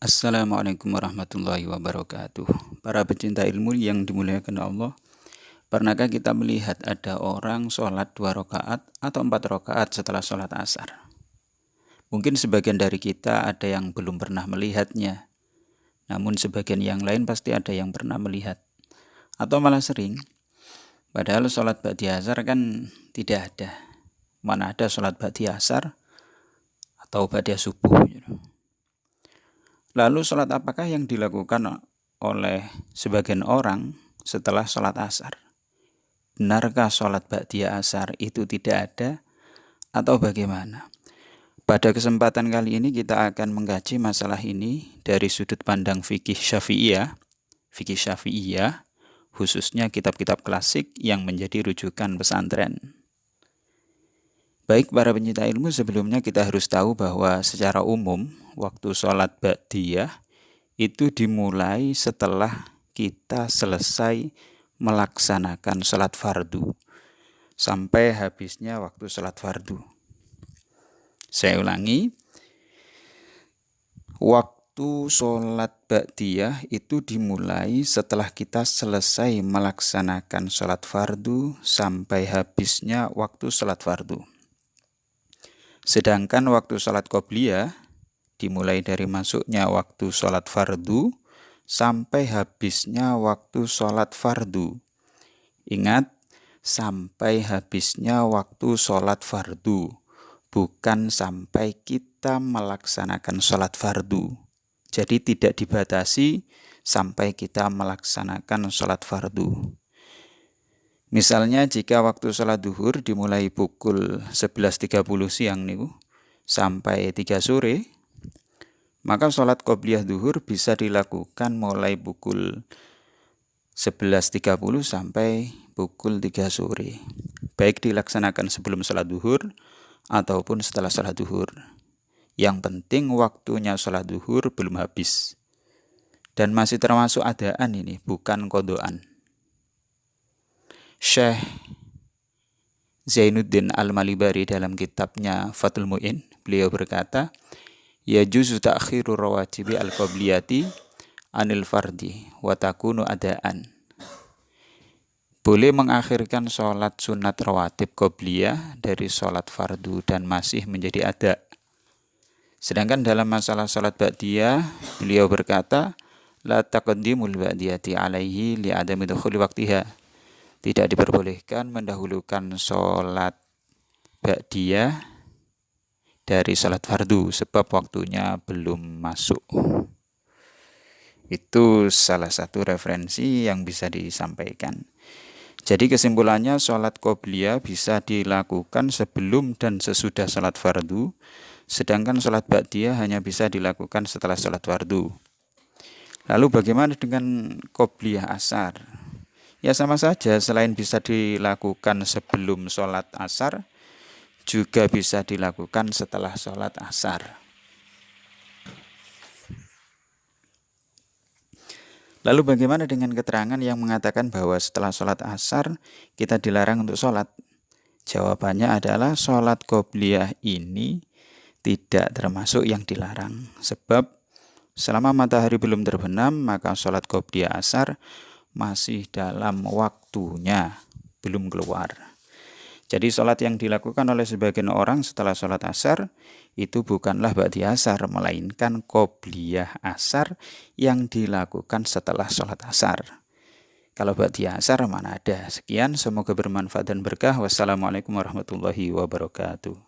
Assalamualaikum warahmatullahi wabarakatuh. Para pecinta ilmu yang dimuliakan Allah, pernahkah kita melihat ada orang sholat 2 rakaat atau 4 rakaat setelah sholat asar? Mungkin sebagian dari kita ada yang belum pernah melihatnya, namun sebagian yang lain pasti ada yang pernah melihat. Atau malah sering, padahal sholat ba'di asar kan tidak ada. Mana ada sholat ba'di asar atau ba'di subuh. Lalu sholat apakah yang dilakukan oleh sebagian orang setelah sholat asar? Benarkah sholat ba'di asar itu tidak ada atau bagaimana? Pada kesempatan kali ini kita akan mengkaji masalah ini dari sudut pandang fikih Syafi'iyah, khususnya kitab-kitab klasik yang menjadi rujukan pesantren. Baik para pencinta ilmu, sebelumnya kita harus tahu bahwa secara umum waktu sholat ba'diyah itu dimulai setelah kita selesai melaksanakan sholat fardu sampai habisnya waktu sholat fardu. Saya ulangi, waktu sholat ba'diyah itu dimulai setelah kita selesai melaksanakan sholat fardu sampai habisnya waktu sholat fardu. Sedangkan waktu sholat qobliyah dimulai dari masuknya waktu sholat fardu sampai habisnya waktu sholat fardu. Ingat, sampai habisnya waktu sholat fardu, bukan sampai kita melaksanakan sholat fardu. Jadi tidak dibatasi sampai kita melaksanakan sholat fardu. Misalnya jika waktu sholat duhur dimulai pukul 11.30 siang niku sampai 3 sore, maka sholat qobliyah duhur bisa dilakukan mulai pukul 11.30 sampai pukul 3 sore. Baik dilaksanakan sebelum sholat duhur ataupun setelah sholat duhur. Yang penting waktunya sholat duhur belum habis. Dan masih termasuk adaan ini, bukan qodaan. Syekh Zainuddin Al-Malibari dalam kitabnya Fathul Mu'in, beliau berkata, yajuzu ta'khiru rawajibi al-qobliyati anil fardi wa takunu adaan. Boleh mengakhirkan sholat sunat rawatib qobliyah dari sholat fardu dan masih menjadi ada. Sedangkan dalam masalah sholat ba'diyah, beliau berkata, la taqaddimul ba'diyati alaihi li'adami dukhuli waqtiha. Tidak diperbolehkan mendahulukan sholat ba'diyah dari sholat fardu sebab waktunya belum masuk. Itu salah satu referensi yang bisa disampaikan. Jadi kesimpulannya sholat qobliyah bisa dilakukan sebelum dan sesudah sholat fardu, sedangkan sholat ba'diyah hanya bisa dilakukan setelah sholat fardu. Lalu bagaimana dengan qobliyah asar? Ya sama saja, selain bisa dilakukan sebelum sholat asar, juga bisa dilakukan setelah sholat asar. Lalu bagaimana dengan keterangan yang mengatakan bahwa setelah sholat asar kita dilarang untuk sholat? Jawabannya adalah sholat qobliyah ini tidak termasuk yang dilarang. Sebab selama matahari belum terbenam, maka sholat qobliyah asar masih dalam waktunya, belum keluar. Jadi sholat yang dilakukan oleh sebagian orang setelah sholat asar itu bukanlah ba'di asar, melainkan qobliyah asar yang dilakukan setelah sholat asar. Kalau ba'di asar mana ada. Sekian, semoga bermanfaat dan berkah. Wassalamualaikum warahmatullahi wabarakatuh.